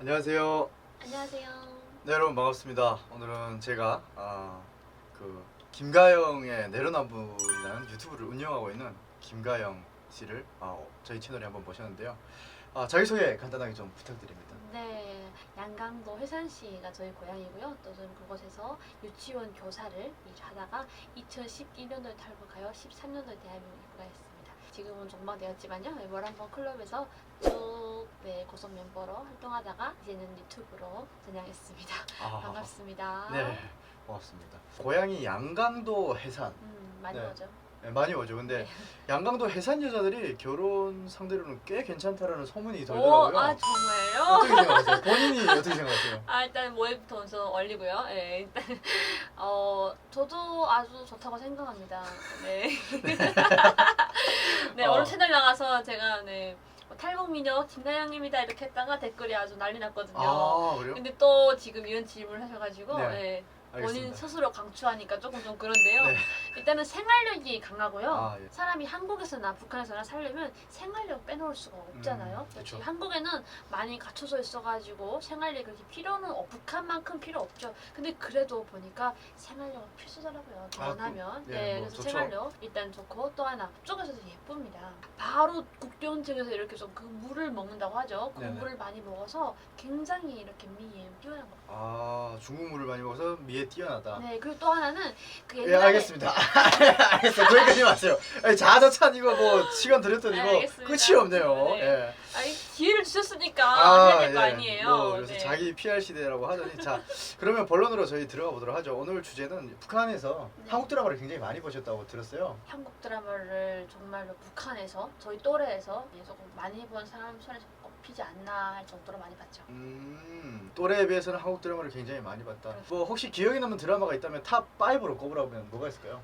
안녕하세요. 안녕하세요. 네, 여러분 반갑습니다. 오늘은 제가 그 김가영의 내로남불이라는 유튜브를 운영하고 있는 김가영 씨를 저희 채널에 한번 모셨는데요. 자기소개 간단하게 좀 부탁드립니다. 네, 양강도 회산시가 저희 고향이고요. 또 저는 그곳에서 유치원 교사를 일하다가 2011년도에 탈북하여 13년도에 대한민국에 입국하였습니다. 지금은 종방되었지만요. 월한번 클럽에서 쭉 고속 멤버로 활동하다가 이제는 유튜브로 전향했습니다. 반갑습니다. 네, 고맙습니다. 고향이 양강도 해산. 많이 네. 오죠. 네, 많이 오죠. 근데 양강도 해산 여자들이 결혼 상대로는 꽤 괜찮다라는 소문이 돌더라고요. 정말요? 어떻게 생각하세요? 본인이 어떻게 생각하세요? 일단 모éb부터 먼저 올리고요. 네, 일단 저도 아주 좋다고 생각합니다. 네. 네, 어느 채널 나가서 제가 탈북 미녀 김가영입니다 이렇게 했다가 댓글이 아주 난리 났거든요. 그래요? 근데 또 지금 이런 질문을 하셔가지고 네, 본인 알겠습니다. 스스로 강추하니까 조금 좀 그런데요. 네. 일단은 생활력이 강하고요. 예. 사람이 한국에서나 북한에서나 살려면 생활력 빼놓을 수가 없잖아요. 그쵸. 한국에는 많이 갖춰져 있어가지고 생활력이 그렇게 필요는 북한만큼 필요 없죠. 근데 그래도 보니까 생활력은 필수더라고요. 결혼하면. 그래서 좋죠. 생활력 일단 좋고 또 하나 쪽에서도 예쁩니다. 바로 국경지역에서 이렇게 좀 그 물을 먹는다고 하죠. 그 네네. 물을 많이 먹어서 굉장히 이렇게 미에 뛰어난 거. 중국 물을 많이 먹어서 미에 뛰어나다. 네, 그리고 또 하나는 그 예, 옛날에 알겠습니다. 알겠어요. 거기까지 마세요. 자자찬 이거 뭐 시간 들였더니 이거 알겠습니다. 끝이 없네요. 네. 예. 기회를 주셨으니까 해야 될 거 예. 아니에요. 뭐 그래서 네. 자기 PR 시대라고 하더니 자 그러면 본론으로 저희 들어가 보도록 하죠. 오늘 주제는 북한에서 네. 한국 드라마를 굉장히 많이 보셨다고 들었어요. 한국 드라마를 정말로 북한에서 저희 또래에서 조금 많이 본 사람 손에서 꼽히지 않나 할 정도로 많이 봤죠. 또래에 비해서는 한국 드라마를 굉장히 많이 봤다. 뭐 혹시 기억에 남는 드라마가 있다면 탑 5로 꼽으라면 뭐가 있을까요?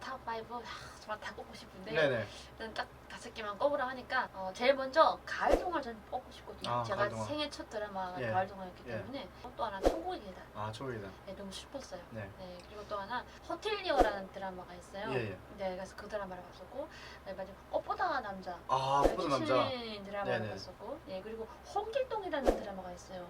탑5 정말 다 꼽고 싶은데 네네. 일단 딱 5개만 꼽으라 하니까 제일 먼저 가을동화 전 꼽고 싶거든요. 제가 가을동화. 생애 첫 드라마가 예. 가을동화였기 예. 때문에 또 하나 천국의 계단. 초이다. 네, 너무 슬펐어요. 네. 그리고 또 하나 호텔리어라는 드라마가 있어요. 예. 네, 그래서 그 드라마를 봤었고, 마지막 꽃보다 남자. 꽃보다 남자. 드라마를 네네. 봤었고, 그리고 홍길동이라는 드라마가 있어요.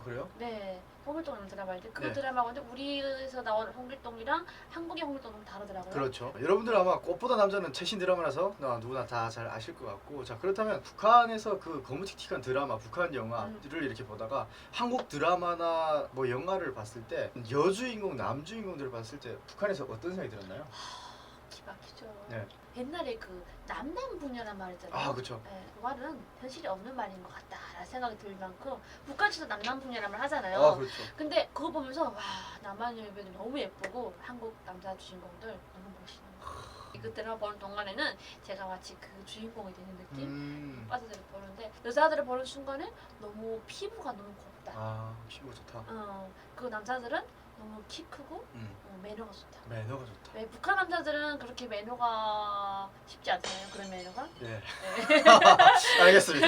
그래요? 네, 홍길동이라는 드라마인데 그 네. 드라마가 근데 우리에서 나오는 홍길동이랑 한국의 홍길동은 다르더라고요. 그렇죠. 여러분들 아마 꽃보다 남자는 최신 드라마라서 누구나 다 잘 아실 것 같고, 자 그렇다면 북한에서 그 거무틱틱한 드라마, 북한 영화들을 이렇게 보다가 한국 드라마나 뭐 영화를 봤을 때 여주인공, 남주인공들을 봤을 때 북한에서 어떤 생각이 들었나요? 기막히죠. 네. 옛날에 그 남남부녀란 말 있잖아요. 그렇죠. 그 말은 현실이 없는 말인 것 같다라는 생각이 들 만큼 북한에서 남남부녀란 말 하잖아요. 그렇죠. 근데 그거 보면서 와 남한의 여배우들 너무 예쁘고 한국 남자 주인공들 너무 멋있는 거. 그 드라마 보는 동안에는 제가 마치 그 주인공이 되는 느낌? 빠져들어 보는데 여자들을 보는 순간에 너무 피부가 너무 곱다. 피부가 좋다. 그 남자들은 너무 키 크고 매너가 좋다. 매너가 좋다. 왜 북한 남자들은 그렇게 매너가 쉽지 않잖아요. 그런 매너가. 네. 알겠습니다.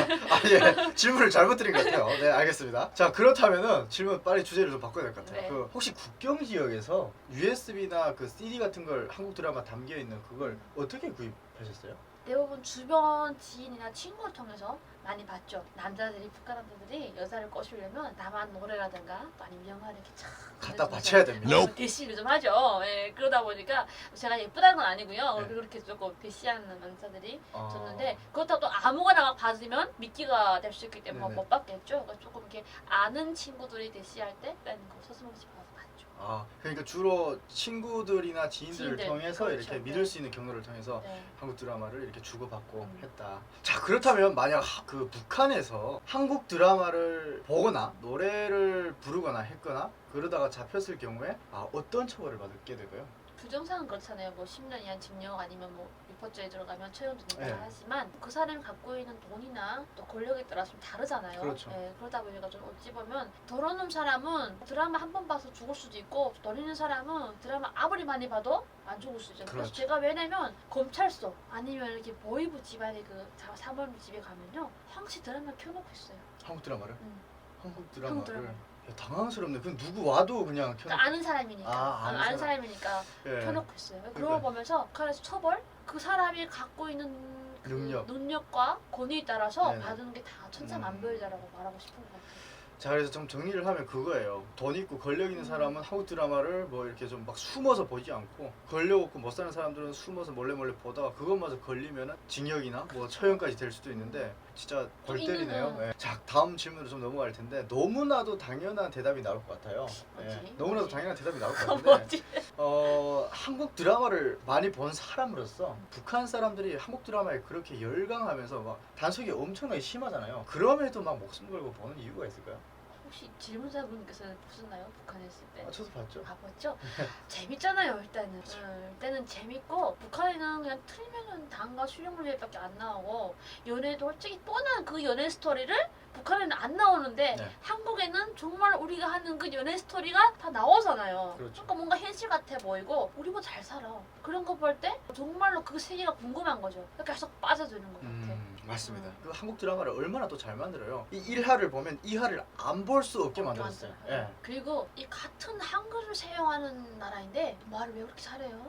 예. 질문을 잘못 드린 것 같아요. 네, 알겠습니다. 자, 그렇다면은 질문 빨리 주제를 좀 바꿔야 될 것 같아요. 네. 혹시 국경 지역에서 USB나 그 CD 같은 걸 한국 드라마 담겨 있는 그걸 어떻게 구입하셨어요? 대부분 주변 지인이나 친구를 통해서 많이 봤죠. 남자들이 북한 남자들이 여자를 꼬시려면 남한 노래라든가 또 아니면 영화를 이렇게 참 갖다 바쳐야 됩니다. 대시를 좀 하죠. 그러다 보니까 제가 예쁘다는 건 아니고요. 네. 그렇게 조금 대시하는 남자들이 아. 줬는데 그렇다고 또 아무거나 막 받으면 미끼가 될 수 있기 때문에 네네. 못 받겠죠. 그러니까 조금 이렇게 아는 친구들이 대시할 때 일단 그 서슴없이 봐서 봤죠. 그러니까 주로 친구들이나 지인들을 지인들, 통해서 그렇죠. 이렇게 믿을 수 있는 경로를 통해서 네. 한국 드라마를 이렇게 주고받고 했다. 자, 그렇다면 만약 그 북한에서 한국 드라마를 보거나 노래를 부르거나 했거나 그러다가 잡혔을 경우에 어떤 처벌을 받게 될까요? 규정상은 그렇잖아요. 뭐 10년 이하 징역 아니면 뭐 유포죄에 들어가면 처형도 된다 네. 하지만 그 사람이 갖고 있는 돈이나 또 권력에 따라서 좀 다르잖아요. 그렇죠. 그러다 보니까 좀 어찌 보면 돈 없는 사람은 드라마 한 번 봐서 죽을 수도 있고 돈 있는 사람은 드라마 아무리 많이 봐도 안 죽을 수 있잖아요. 그래서 그렇죠. 제가 왜냐면 검찰서 아니면 이렇게 보이부 집안의 그 사모님 집에 가면요 항시 드라마 켜놓고 있어요. 한국 드라마를? 한국 한국 드라마를? 드라마. 야, 당황스럽네. 그건 누구 와도 그냥 켜놓고. 그러니까 아는 사람이니까 아는 사람이니까 예. 켜놓고 있어요. 그런 거 보면서 북한에서 처벌? 그 사람이 갖고 있는 그 능력. 능력과 권위에 따라서 네네. 받은 게 다 천차만별이다라고 말하고 싶은 것 같아요. 자, 그래서 좀 정리를 하면 그거예요. 돈 있고 권력 있는 음. 사람은 한국 드라마를 뭐 이렇게 좀 막 숨어서 보지 않고, 권력 없고 못 사는 사람들은 숨어서 몰래 보다가 그것마저 걸리면은 징역이나 뭐 처형까지 될 수도 있는데 진짜 골 좀 때리네요. 있는, 예. 자, 다음 질문으로 좀 넘어갈 텐데 너무나도 당연한 대답이 나올 것 같아요. 뭐지? 너무나도 뭐지? 당연한 대답이 나올 것 같은데 뭐지? 한국 드라마를 많이 본 사람으로서 북한 사람들이 한국 드라마에 그렇게 열광하면서 막 단속이 엄청나게 심하잖아요. 그럼에도 막 목숨 걸고 보는 이유가 있을까요? 혹시 질문자분께서는 보셨나요? 북한에 있을 때? 저도 봤죠. 아 봤죠? 재밌잖아요 일단은. 일단은 재밌고 북한에는 그냥 틀면은 당과 수령물밖에 안 나오고 연애도 솔직히 뻔한 그 연애 스토리를 북한에는 안 나오는데 네. 한국에는 정말 우리가 하는 그 연애 스토리가 다 나오잖아요. 그렇죠. 그러니까 뭔가 현실 같아 보이고 우리보다 잘 살아. 그런 거 볼 때 정말로 그 세계가 궁금한 거죠. 그러니까 계속 빠져드는 것 같아. 맞습니다. 음. 그 한국 드라마를 얼마나 또 잘 만들어요. 이 1화를 보면 2화를 안 볼 수 없게 만들었어요. 예. 그리고 이 같은 한글을 사용하는 나라인데 말을 왜 그렇게 잘해요?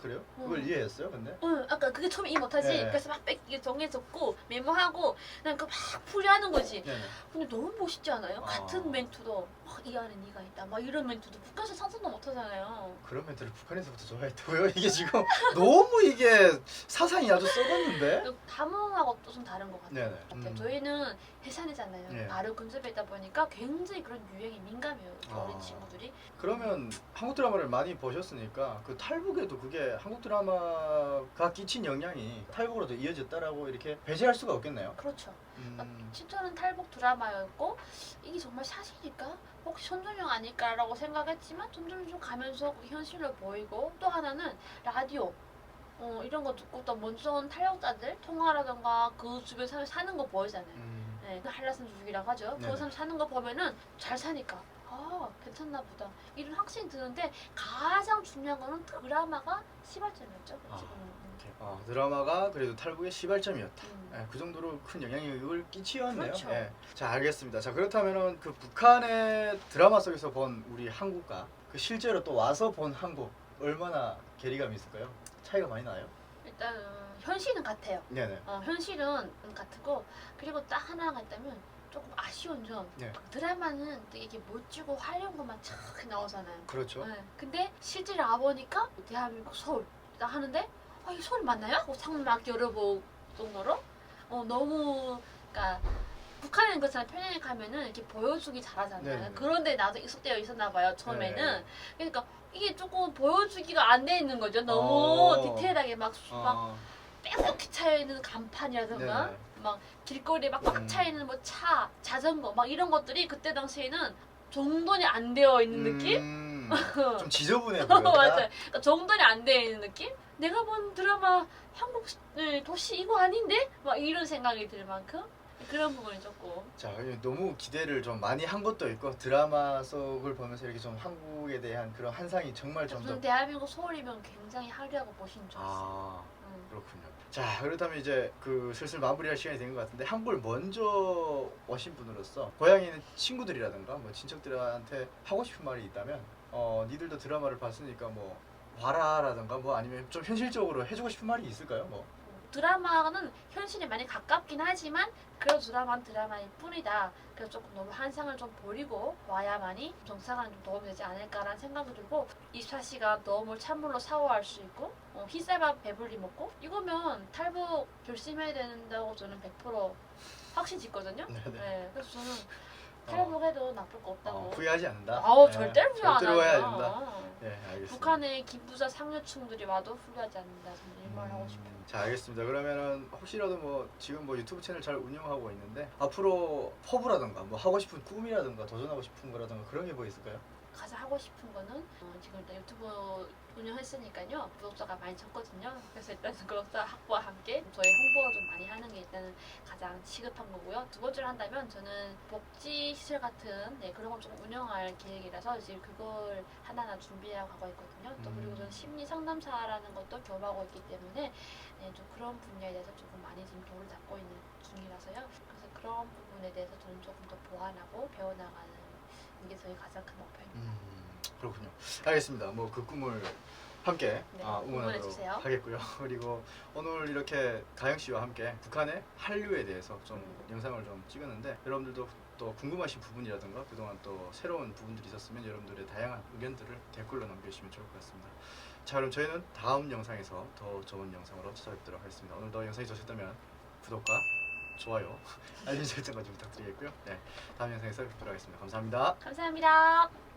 그래요? 그걸 이해했어요, 근데? 응, 아까 그게 처음 이해 못하지. 네. 그래서 막 뺏기게 정해 적고 메모하고 그냥 그막 풀이하는 거지. 네네. 근데 너무 멋있지 않아요? 아. 같은 멘트도 이 안에 네가 있다. 막 이런 멘트도 북한에서 상상도 못하잖아요. 그런 멘트를 북한에서부터 좋아했다고요? 이게 지금 너무 이게 사상이 아주 썩었는데? 담음하고 또 좀 다른 것 같아요. 네네. 저희는 해산이잖아요. 네. 바로 근접에 있다 보니까 굉장히 그런 유행에 민감해요. 어린 친구들이. 그러면 한국 드라마를 많이 보셨으니까 그 탈북에도 그게 한국 드라마가 끼친 영향이 탈북으로도 이어졌다라고 이렇게 배제할 수가 없겠네요. 그렇죠. 음. 친절한 탈북 드라마였고 이게 정말 사실일까? 혹시 손정영 아닐까라고 생각했지만 점점 좀 가면서 그 현실로 보이고 또 하나는 라디오 이런 거 듣고 또 먼저 온 탈북자들 통화라던가 그 주변 사는 거 보이잖아요. 네, 그 한라산 주기라고 하죠. 네네. 그 사람 사는 거 보면은 잘 사니까 아 괜찮나 보다 이런 확신이 드는데 가장 중요한 거는 드라마가 시발점이었죠. 지금은. 드라마가 그래도 탈북의 시발점이었다. 음. 예, 그 정도로 큰 영향력을 끼치었네요. 그렇죠. 예. 자, 알겠습니다. 자, 그렇다면은 그 북한의 드라마 속에서 본 우리 한국과 그 실제로 또 와서 본 한국 얼마나 괴리감이 있을까요? 차이가 많이 나요? 일단 현실은 같아요. 네네. 현실은 같고 그리고 딱 하나가 있다면 조금 아쉬운 점 네. 드라마는 되게 이렇게 멋지고 화려한 것만 쫙 나오잖아요. 그렇죠. 네. 근데 실제로 와보니까 대한민국 서울 딱 하는데 이 서울 맞나요? 하고 창문 막 열어볼 정도로 너무 그러니까 북한은 그렇잖아요. 편의점 가면은 이렇게 보여주기 잘하잖아요. 네네. 그런데 나도 익숙되어 있었나 봐요. 처음에는. 네. 그러니까 이게 조금 보여주기가 안 돼 있는 거죠. 너무 어. 디테일하게 막 빽빽히 차여있는 간판이라든가 네네. 막 길거리에 막 차여있는 뭐 차, 자전거 막 이런 것들이 그때 당시에는 정돈이 안 되어 있는 느낌? 좀 지저분해 보였다. 맞아요. 그러니까 정돈이 안 되어 있는 느낌? 내가 본 드라마 한국 도시 이거 아닌데? 막 이런 생각이 들 만큼 그런 부분이 조금 자, 너무 기대를 좀 많이 한 것도 있고 드라마 속을 보면서 이렇게 좀 한국에 대한 그런 한상이 정말 저는 점점 대한민국 서울이면 굉장히 화려하고 멋있는 줄 알았어요. 그렇군요. 자, 그렇다면 이제 그 슬슬 마무리할 시간이 된 것 같은데 한국을 먼저 오신 분으로서 고향에 있는 친구들이라든가 뭐 친척들한테 하고 싶은 말이 있다면 니들도 드라마를 봤으니까 뭐 봐라라든가 뭐 아니면 좀 현실적으로 해주고 싶은 말이 있을까요? 뭐 드라마는 현실에 많이 가깝긴 하지만 그래도 드라마는 드라마일 뿐이다. 그래서 조금 너무 한상을 좀 버리고 와야만이 정상화는 좀 도움이 되지 않을까라는 생각이 들고 24시간 너물 찬물로 샤워할 수 있고 흰쌀밥 배불리 먹고 이거면 탈북 결심해야 된다고 저는 100% 확신 짓거든요. 네네. 네, 그래서 저는 탈북해도 나쁠 거 없다고. 후회하지 않는다. 아우 절대로 후회 안 절대로 후회 안 한다. 된다. 네, 알겠습니다. 북한의 기부자 상류층들이 와도 후회하지 않는다. 저는 이 말 하고 싶어요. 자, 알겠습니다. 그러면은 혹시라도 뭐 지금 뭐 유튜브 채널 잘 운영하고 있는데 앞으로 포부라든가 뭐 하고 싶은 꿈이라든가 도전하고 싶은 거라든가 그런 게 뭐 있을까요? 가장 하고 싶은 거는 지금 일단 유튜브 운영했으니까요 구독자가 많이 적거든요. 그래서 일단 구독자 확보와 함께 저희 홍보 좀 많이 하는 게 일단은 가장 시급한 거고요. 두 번째로 한다면 저는 복지 시설 같은 그런 걸 좀 운영할 계획이라서 지금 그걸 하나하나 준비하고 가고 있거든요. 또 그리고 저는 심리 상담사라는 것도 겸하고 있기 때문에 좀 그런 분야에 대해서 조금 많이 지금 돌을 닦고 있는 중이라서요. 그래서 그런 부분에 대해서 저는 조금 더 보완하고 배워나가는 이게 저희 가장 큰 목표입니다. 그렇군요. 알겠습니다. 뭐 그 꿈을 함께 네, 응원하도록 응원해주세요. 하겠고요. 그리고 오늘 이렇게 가영 씨와 함께 북한의 한류에 대해서 좀 영상을 좀 찍었는데 여러분들도 또 궁금하신 부분이라든가 그동안 또 새로운 부분들이 있었으면 여러분들의 다양한 의견들을 댓글로 남겨주시면 좋을 것 같습니다. 자, 그럼 저희는 다음 영상에서 더 좋은 영상으로 찾아뵙도록 하겠습니다. 오늘도 영상이 좋으셨다면 구독과 좋아요, 알림 설정까지 부탁드리겠고요. 네, 다음 영상에서 뵙도록 하겠습니다. 감사합니다. 감사합니다.